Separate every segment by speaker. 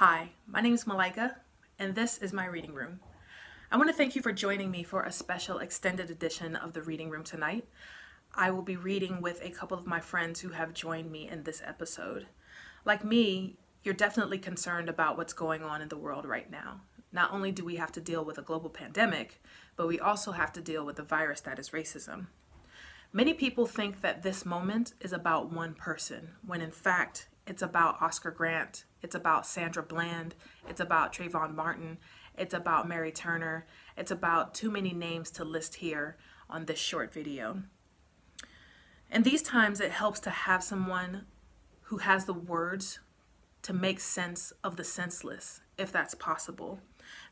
Speaker 1: Hi, my name is Malika, and this is my reading room. I want to thank you for joining me for a special extended edition of the reading room tonight. I will be reading with a couple of my friends who have joined me in this episode. Like me, you're definitely concerned about what's going on in the world right now. Not only do we have to deal with a global pandemic, but we also have to deal with the virus that is racism. Many people think that this moment is about one person, when in fact, it's about Oscar Grant, it's about Sandra Bland, it's about Trayvon Martin, it's about Mary Turner, it's about too many names to list here on this short video. In these times, it helps to have someone who has the words to make sense of the senseless, if that's possible.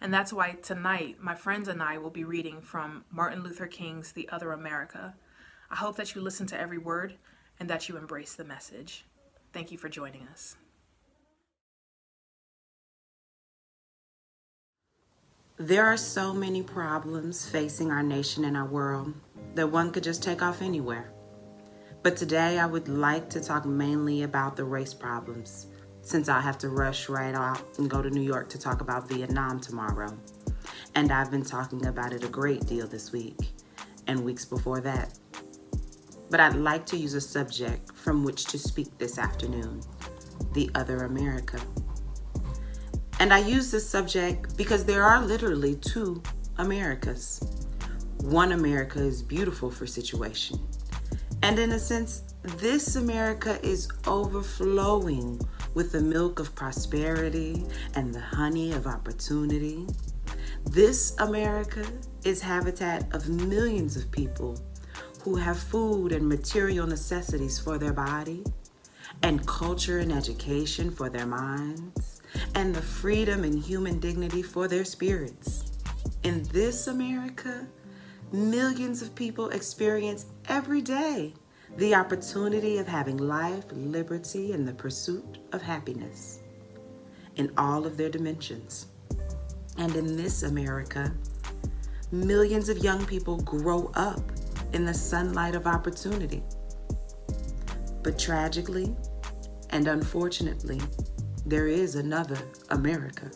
Speaker 1: And that's why tonight, my friends and I will be reading from Martin Luther King's The Other America. I hope that you listen to every word and that you embrace the message. Thank you for joining us.
Speaker 2: There are so many problems facing our nation and our world that one could just take off anywhere. But today I would like to talk mainly about the race problems, since I'll have to rush right out and go to New York to talk about Vietnam tomorrow. And I've been talking about it a great deal this week and weeks before that. But I'd like to use a subject from which to speak this afternoon, the other America. And I use this subject because there are literally two Americas. One America is beautiful for situation. And in a sense, this America is overflowing with the milk of prosperity and the honey of opportunity. This America is habitat of millions of people who have food and material necessities for their body, and culture and education for their minds, and the freedom and human dignity for their spirits. In this America, millions of people experience every day the opportunity of having life, liberty, and the pursuit of happiness in all of their dimensions. And in this America, millions of young people grow up in the sunlight of opportunity. But tragically and unfortunately, there is another America.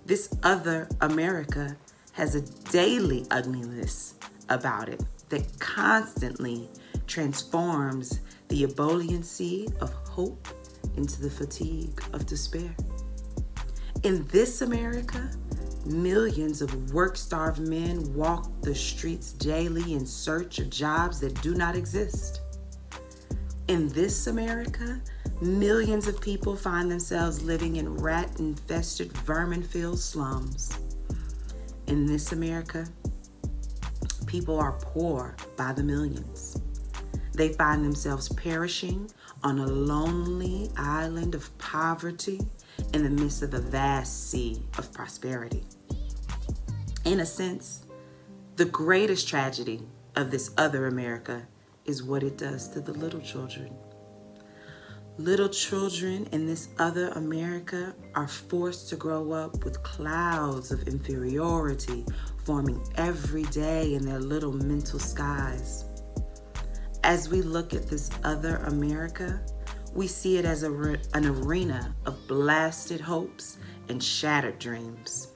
Speaker 2: This other America has a daily ugliness about it that constantly transforms the ebulliency of hope into the fatigue of despair. In this America, millions of work-starved men walk the streets daily in search of jobs that do not exist. In this America, millions of people find themselves living in rat-infested, vermin-filled slums. In this America, people are poor by the millions. They find themselves perishing on a lonely island of poverty in the midst of a vast sea of prosperity. In a sense, the greatest tragedy of this other America is what it does to the little children. Little children in this other America are forced to grow up with clouds of inferiority forming every day in their little mental skies. As we look at this other America, we see it as an arena of blasted hopes and shattered dreams.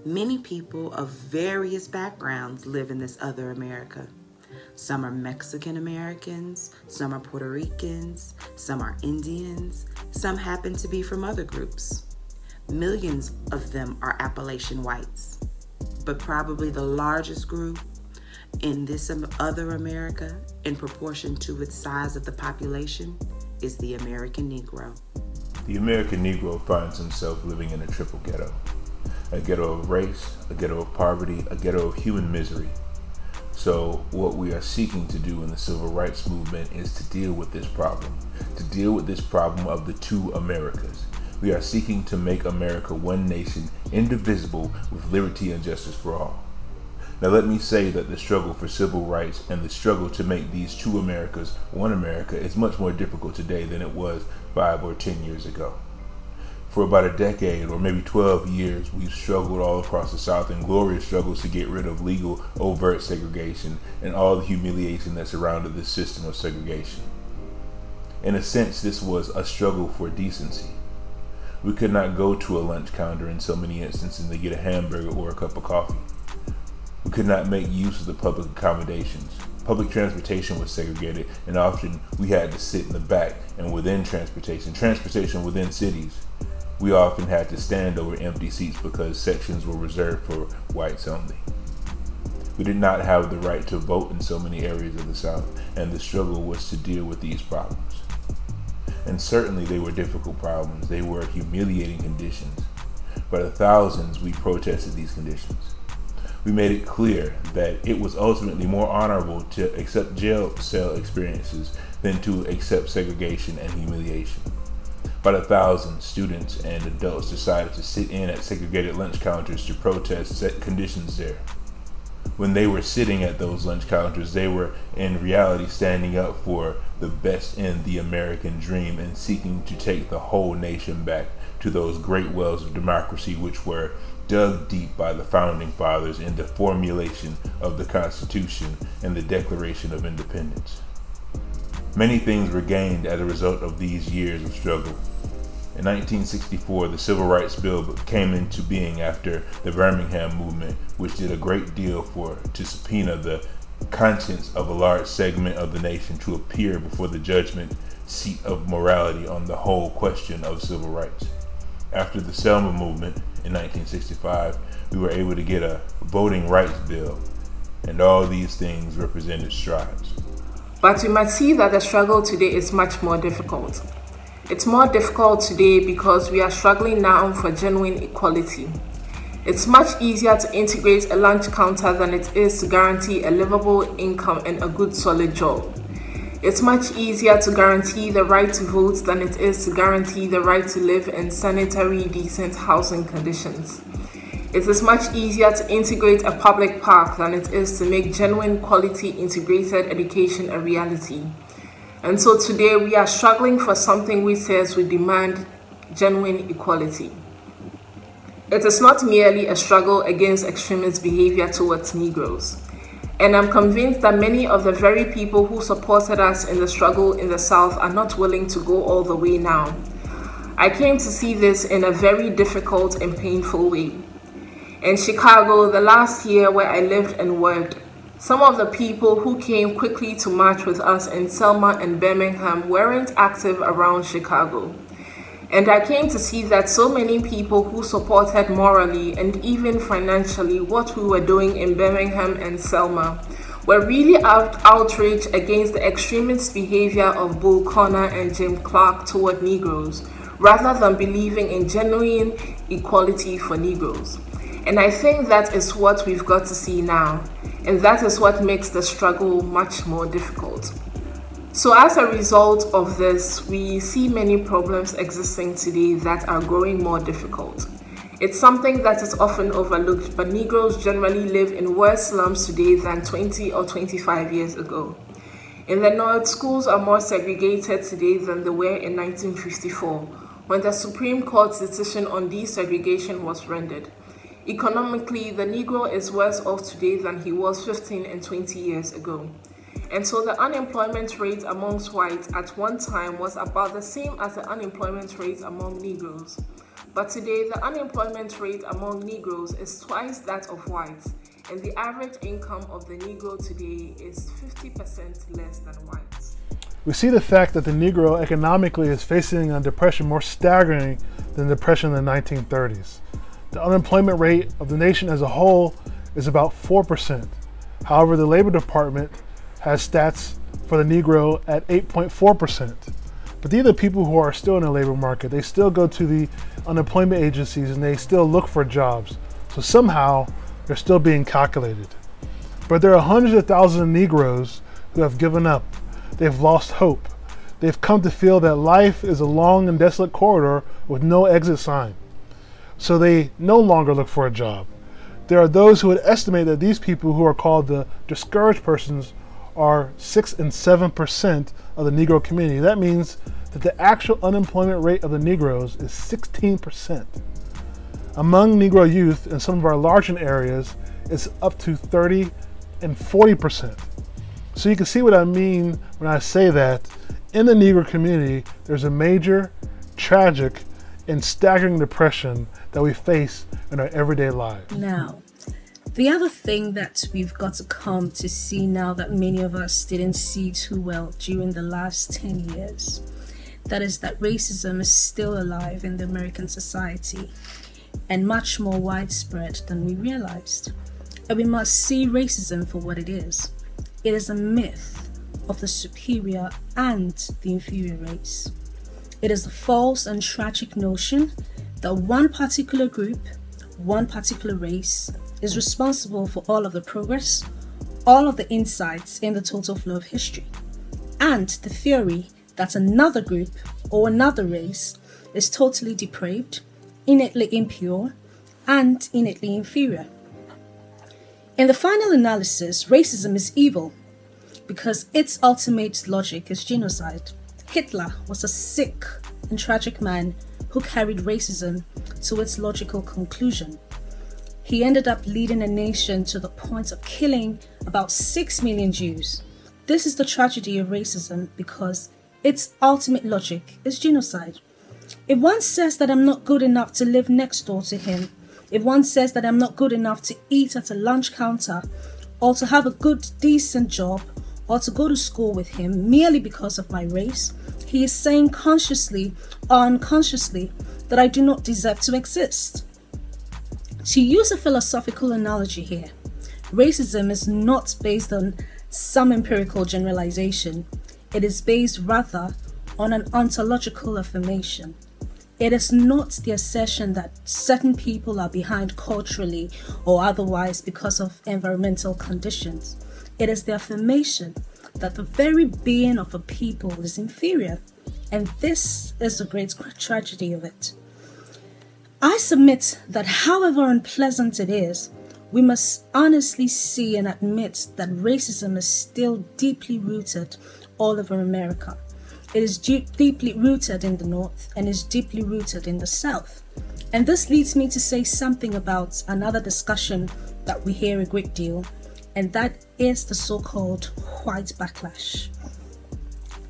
Speaker 2: Many people of various backgrounds live in this other America. Some are Mexican Americans, some are Puerto Ricans, some are Indians, some happen to be from other groups. Millions of them are Appalachian whites, but probably the largest group in this other America, in proportion to its size of the population, is the American Negro.
Speaker 3: The American Negro finds himself living in a triple ghetto. A ghetto of race, a ghetto of poverty, a ghetto of human misery. So what we are seeking to do in the civil rights movement is to deal with this problem of the two Americas. We are seeking to make America one nation, indivisible, with liberty and justice for all. Now let me say that the struggle for civil rights and the struggle to make these two Americas one America is much more difficult today than it was 5 or 10 years ago. For about a decade or maybe 12 years, we've struggled all across the South in glorious struggles to get rid of legal, overt segregation and all the humiliation that surrounded this system of segregation. In a sense, this was a struggle for decency. We could not go to a lunch counter in so many instances to get a hamburger or a cup of coffee. We could not make use of the public accommodations. Public transportation was segregated, and often we had to sit in the back, and within transportation within cities, we often had to stand over empty seats because sections were reserved for whites only. We did not have the right to vote in so many areas of the South, and the struggle was to deal with these problems. And certainly they were difficult problems. They were humiliating conditions. By the thousands, we protested these conditions. We made it clear that it was ultimately more honorable to accept jail cell experiences than to accept segregation and humiliation. By the thousands, students and adults decided to sit in at segregated lunch counters to protest set conditions there. When they were sitting at those lunch counters, they were in reality standing up for the best in the American dream and seeking to take the whole nation back to those great wells of democracy which were dug deep by the founding fathers in the formulation of the Constitution and the Declaration of Independence. Many things were gained as a result of these years of struggle. In 1964, the Civil Rights Bill came into being after the Birmingham movement, which did a great deal to subpoena the conscience of a large segment of the nation to appear before the judgment seat of morality on the whole question of civil rights. After the Selma movement in 1965, we were able to get a voting rights bill, and all these things represented strides.
Speaker 4: But we might see that the struggle today is much more difficult. It's more difficult today because we are struggling now for genuine equality. It's much easier to integrate a lunch counter than it is to guarantee a livable income and a good solid job. It's much easier to guarantee the right to vote than it is to guarantee the right to live in sanitary, decent housing conditions. It is much easier to integrate a public park than it is to make genuine quality integrated education a reality. And so today we are struggling for something which says we demand genuine equality. It is not merely a struggle against extremist behavior towards Negroes. And I'm convinced that many of the very people who supported us in the struggle in the South are not willing to go all the way now. I came to see this in a very difficult and painful way. In Chicago, the last year where I lived and worked, some of the people who came quickly to march with us in Selma and Birmingham weren't active around Chicago. And I came to see that so many people who supported morally and even financially what we were doing in Birmingham and Selma were really outraged against the extremist behavior of Bull Connor and Jim Clark toward Negroes, rather than believing in genuine equality for Negroes. And I think that is what we've got to see now, and that is what makes the struggle much more difficult. So as a result of this, we see many problems existing today that are growing more difficult. It's something that is often overlooked, but Negroes generally live in worse slums today than 20 or 25 years ago. In the North, schools are more segregated today than they were in 1954, when the Supreme Court's decision on desegregation was rendered. Economically, the Negro is worse off today than he was 15 and 20 years ago. And so the unemployment rate amongst whites at one time was about the same as the unemployment rate among Negroes. But today, the unemployment rate among Negroes is twice that of whites, and the average income of the Negro today is 50% less than whites.
Speaker 5: We see the fact that the Negro economically is facing a depression more staggering than the depression in the 1930s. The unemployment rate of the nation as a whole is about 4%. However, the Labor Department has stats for the Negro at 8.4%. But these are the people who are still in the labor market. They still go to the unemployment agencies and they still look for jobs. So somehow they're still being calculated. But there are hundreds of thousands of Negroes who have given up. They've lost hope. They've come to feel that life is a long and desolate corridor with no exit sign. So they no longer look for a job. There are those who would estimate that these people who are called the discouraged persons are 6 and 7% of the Negro community. That means that the actual unemployment rate of the Negroes is 16%. Among Negro youth in some of our larger areas, it's up to 30 and 40%. So you can see what I mean when I say that in the Negro community, there's a major, tragic, and staggering depression that we face in our everyday lives.
Speaker 6: Now, the other thing that we've got to come to see now that many of us didn't see too well during the last 10 years, that is that racism is still alive in the American society and much more widespread than we realized. And we must see racism for what it is. It is a myth of the superior and the inferior race. It is a false and tragic notion that one particular group, one particular race, is responsible for all of the progress, all of the insights in the total flow of history, and the theory that another group or another race is totally depraved, innately impure, and innately inferior. In the final analysis, racism is evil because its ultimate logic is genocide. Hitler was a sick and tragic man who carried racism to its logical conclusion. He ended up leading a nation to the point of killing about 6 million Jews. This is the tragedy of racism because its ultimate logic is genocide. If one says that I'm not good enough to live next door to him, if one says that I'm not good enough to eat at a lunch counter, or to have a good, decent job, or to go to school with him merely because of my race, he is saying consciously or unconsciously that I do not deserve to exist. To use a philosophical analogy here, racism is not based on some empirical generalization. It is based rather on an ontological affirmation. It is not the assertion that certain people are behind culturally or otherwise because of environmental conditions. It is the affirmation that the very being of a people is inferior, and this is the great tragedy of it. I submit that however unpleasant it is, we must honestly see and admit that racism is still deeply rooted all over America. It is deeply rooted in the North and is deeply rooted in the South. And this leads me to say something about another discussion that we hear a great deal, and that is the so-called white backlash.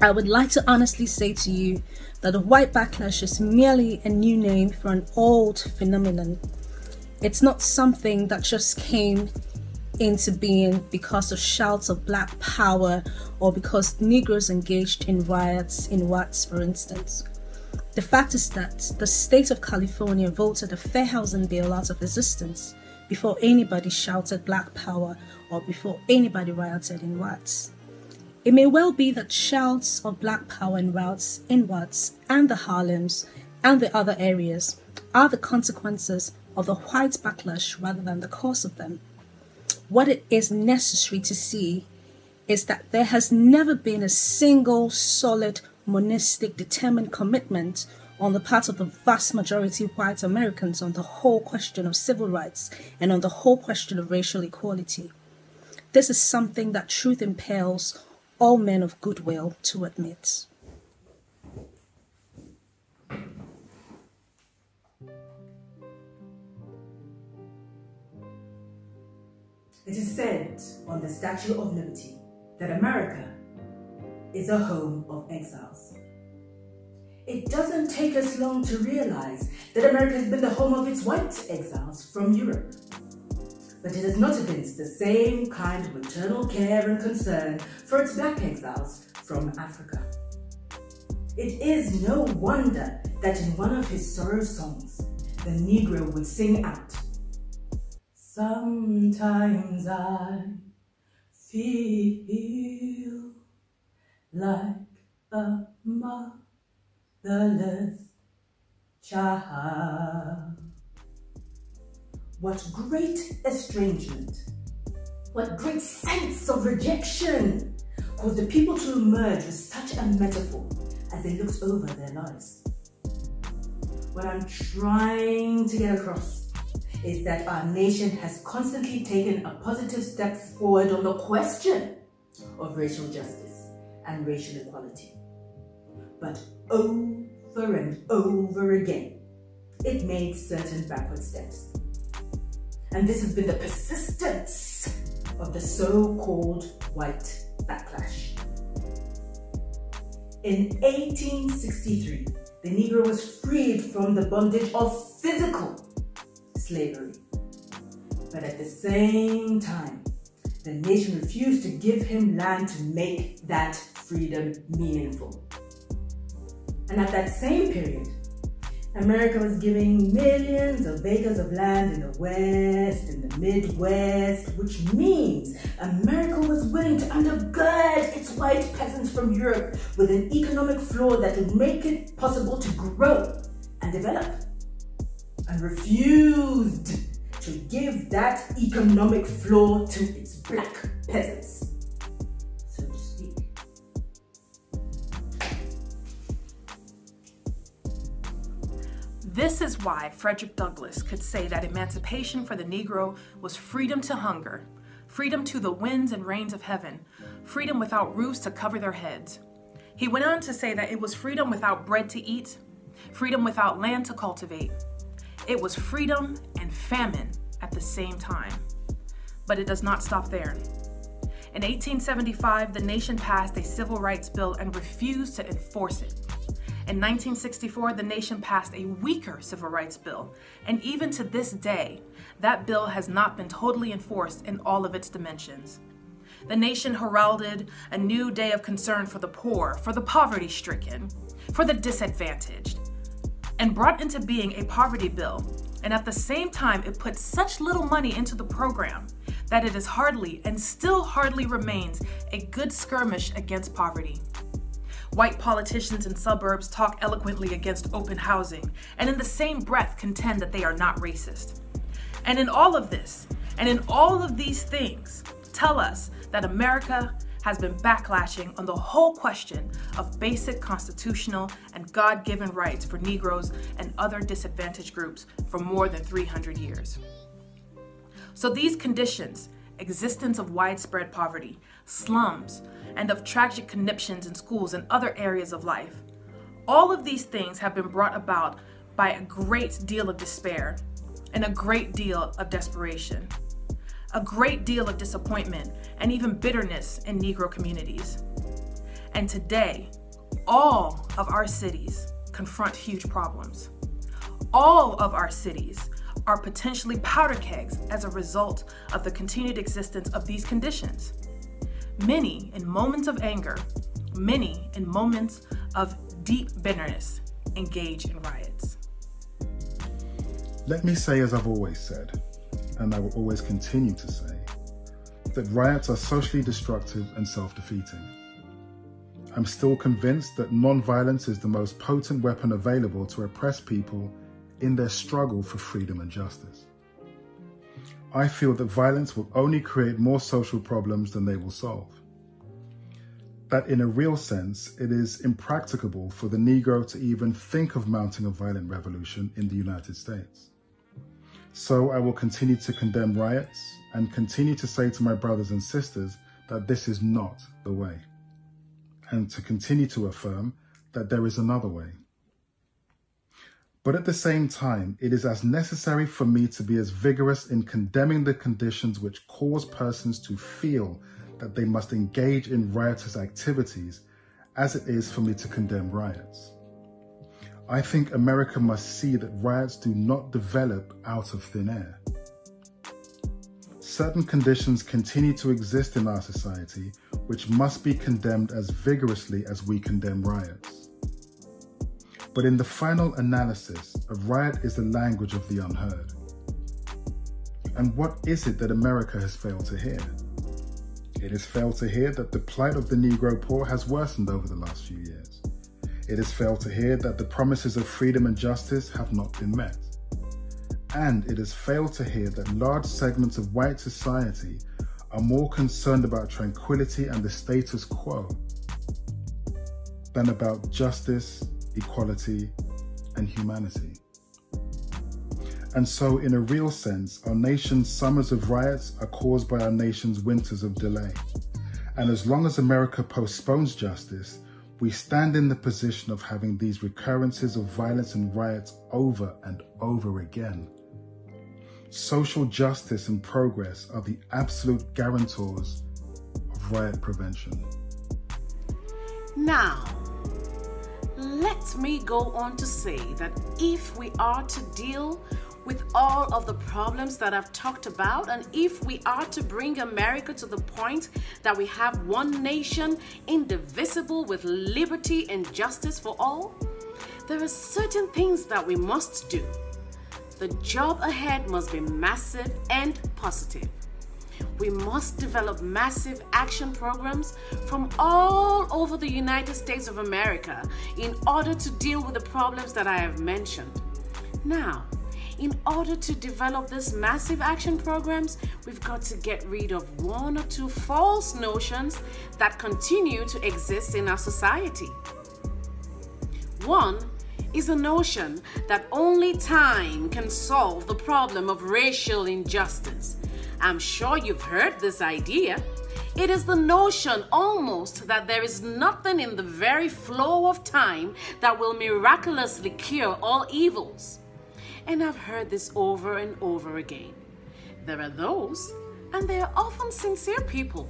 Speaker 6: I would like to honestly say to you that the white backlash is merely a new name for an old phenomenon. It's not something that just came into being because of shouts of black power or because Negroes engaged in riots in Watts, for instance. The fact is that the state of California voted a fair housing bill out of existence before anybody shouted black power or before anybody rioted in Watts. It may well be that shouts of black power in Watts and the Harlems and the other areas are the consequences of the white backlash rather than the cause of them. What it is necessary to see is that there has never been a single solid, monistic, determined commitment on the part of the vast majority of white Americans on the whole question of civil rights and on the whole question of racial equality. This is something that truth impels all men of goodwill to admit.
Speaker 7: It is said on the Statue of Liberty that America is a home of exiles. It doesn't take us long to realize that America has been the home of its white exiles from Europe. But it has not evinced the same kind of maternal care and concern for its black exiles from Africa. It is no wonder that in one of his sorrow songs, the Negro would sing out, "Sometimes I feel like a motherless child." What great estrangement, what great sense of rejection caused the people to emerge with such a metaphor as they looked over their lives. What I'm trying to get across is that our nation has constantly taken a positive step forward on the question of racial justice and racial equality. But over and over again, it made certain backward steps. And this has been the persistence of the so-called white backlash. In 1863, the Negro was freed from the bondage of physical slavery. But at the same time, the nation refused to give him land to make that freedom meaningful. And at that same period, America was giving millions of acres of land in the West, in the Midwest, which means America was willing to undergird its white peasants from Europe with an economic floor that would make it possible to grow and develop, and refused to give that economic floor to its black peasants, so to speak.
Speaker 1: This is why Frederick Douglass could say that emancipation for the Negro was freedom to hunger, freedom to the winds and rains of heaven, freedom without roofs to cover their heads. He went on to say that it was freedom without bread to eat, freedom without land to cultivate. It was freedom and famine at the same time. But it does not stop there. In 1875, the nation passed a civil rights bill and refused to enforce it. In 1964, the nation passed a weaker civil rights bill, and even to this day, that bill has not been totally enforced in all of its dimensions. The nation heralded a new day of concern for the poor, for the poverty-stricken, for the disadvantaged, and brought into being a poverty bill. And at the same time, it put such little money into the program that it is hardly, and still hardly remains, a good skirmish against poverty. White politicians in suburbs talk eloquently against open housing, and in the same breath contend that they are not racist. And in all of this, and in all of these things, tell us that America has been backlashing on the whole question of basic constitutional and God-given rights for Negroes and other disadvantaged groups for more than 300 years. So these conditions, existence of widespread poverty, slums, and of tragic conniptions in schools and other areas of life, all of these things have been brought about by a great deal of despair and a great deal of desperation, a great deal of disappointment and even bitterness in Negro communities. And today, all of our cities confront huge problems. All of our cities are potentially powder kegs as a result of the continued existence of these conditions. Many in moments of anger, many in moments of deep bitterness, engage in riots.
Speaker 8: Let me say, as I've always said, and I will always continue to say, that riots are socially destructive and self-defeating. I'm still convinced that non-violence is the most potent weapon available to oppress people in their struggle for freedom and justice. I feel that violence will only create more social problems than they will solve. That in a real sense, it is impracticable for the Negro to even think of mounting a violent revolution in the United States. So I will continue to condemn riots and continue to say to my brothers and sisters that this is not the way, and to continue to affirm that there is another way. But at the same time, it is as necessary for me to be as vigorous in condemning the conditions which cause persons to feel that they must engage in riotous activities as it is for me to condemn riots. I think America must see that riots do not develop out of thin air. Certain conditions continue to exist in our society which must be condemned as vigorously as we condemn riots. But in the final analysis, a riot is the language of the unheard. And what is it that America has failed to hear? It has failed to hear that the plight of the Negro poor has worsened over the last few years. It has failed to hear that the promises of freedom and justice have not been met. And it has failed to hear that large segments of white society are more concerned about tranquility and the status quo than about justice, equality, and humanity. And so, in a real sense, our nation's summers of riots are caused by our nation's winters of delay. And as long as America postpones justice, we stand in the position of having these recurrences of violence and riots over and over again. Social justice and progress are the absolute guarantors of riot prevention.
Speaker 9: Now, Let me go on to say that if we are to deal with all of the problems that I've talked about, and if we are to bring America to the point that we have one nation, indivisible, with liberty and justice for all, there are certain things that we must do. The job ahead must be massive and positive. We must develop massive action programs from all over the United States of America in order to deal with the problems that I have mentioned. Now, in order to develop these massive action programs, we've got to get rid of one or two false notions that continue to exist in our society. One is the notion that only time can solve the problem of racial injustice. I'm sure you've heard this idea. It is the notion almost that there is nothing in the very flow of time that will miraculously cure all evils. And I've heard this over and over again. There are those, and they are often sincere people,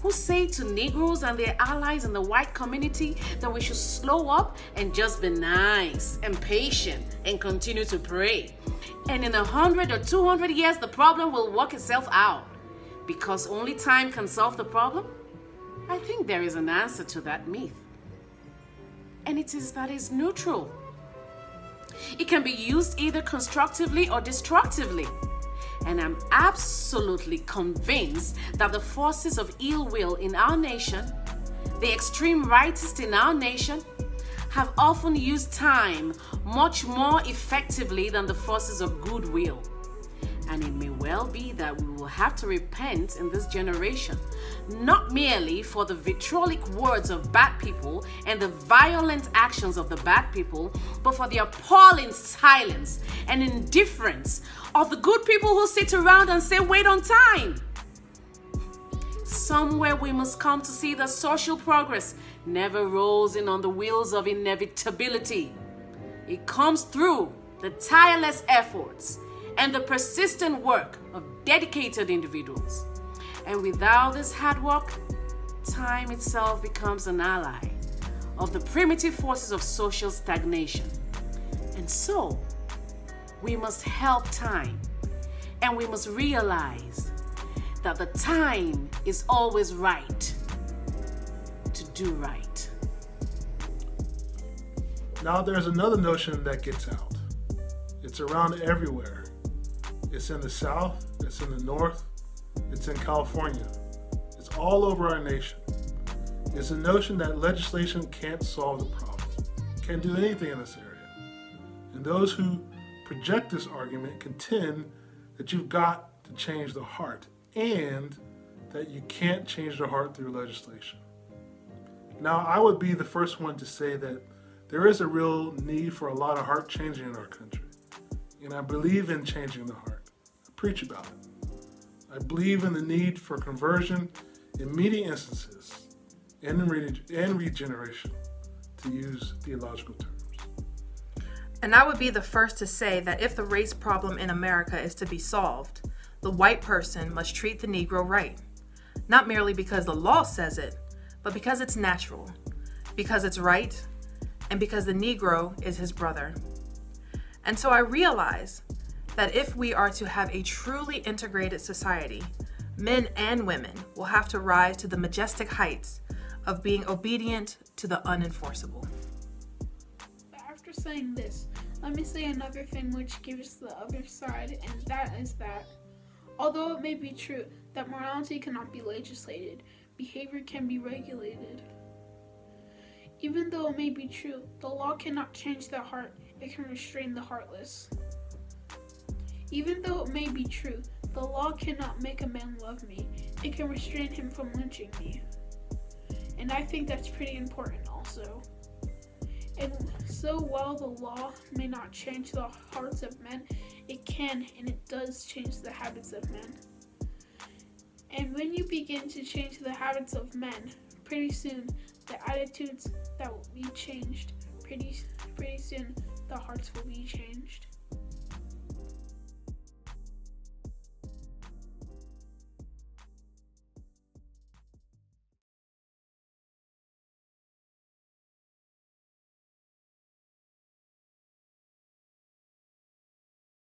Speaker 9: who say to Negroes and their allies in the white community that we should slow up and just be nice and patient and continue to pray. And in 100 or 200 years, the problem will work itself out. Because only time can solve the problem? I think there is an answer to that myth. And it is that it's neutral. It can be used either constructively or destructively. And I'm absolutely convinced that the forces of ill will in our nation, the extreme rightists in our nation, have often used time much more effectively than the forces of goodwill. And it may well be that we will have to repent in this generation, not merely for the vitriolic words of bad people and the violent actions of the bad people, but for the appalling silence and indifference of the good people who sit around and say, wait on time. Somewhere we must come to see that social progress never rolls in on the wheels of inevitability. It comes through the tireless efforts and the persistent work of dedicated individuals. And without this hard work, time itself becomes an ally of the primitive forces of social stagnation. And so, we must help time, and we must realize that the time is always right to do right.
Speaker 5: Now there's another notion that gets out. It's around everywhere. It's in the South, it's in the North, it's in California. It's all over our nation. It's a notion that legislation can't solve the problem, can't do anything in this area. And those who project this argument contend that you've got to change the heart and that you can't change the heart through legislation. Now, I would be the first one to say that there is a real need for a lot of heart changing in our country. And I believe in changing the heart. I preach about it. I believe in the need for conversion in many instances and regeneration, to use theological terms.
Speaker 1: And I would be the first to say that if the race problem in America is to be solved, the white person must treat the Negro right. Not merely because the law says it, but because it's natural, because it's right, and because the Negro is his brother. And so I realize that if we are to have a truly integrated society, men and women will have to rise to the majestic heights of being obedient to the unenforceable.
Speaker 10: After saying this, let me say another thing which gives the other side, and that is that although it may be true that morality cannot be legislated, behavior can be regulated. Even though it may be true, the law cannot change the heart, it can restrain the heartless. Even though it may be true, the law cannot make a man love me, it can restrain him from lynching me. And I think that's pretty important also. And so while the law may not change the hearts of men, it can and it does change the habits of men. And when you begin to change the habits of men, pretty soon the attitudes that will be changed, pretty soon the hearts will be changed.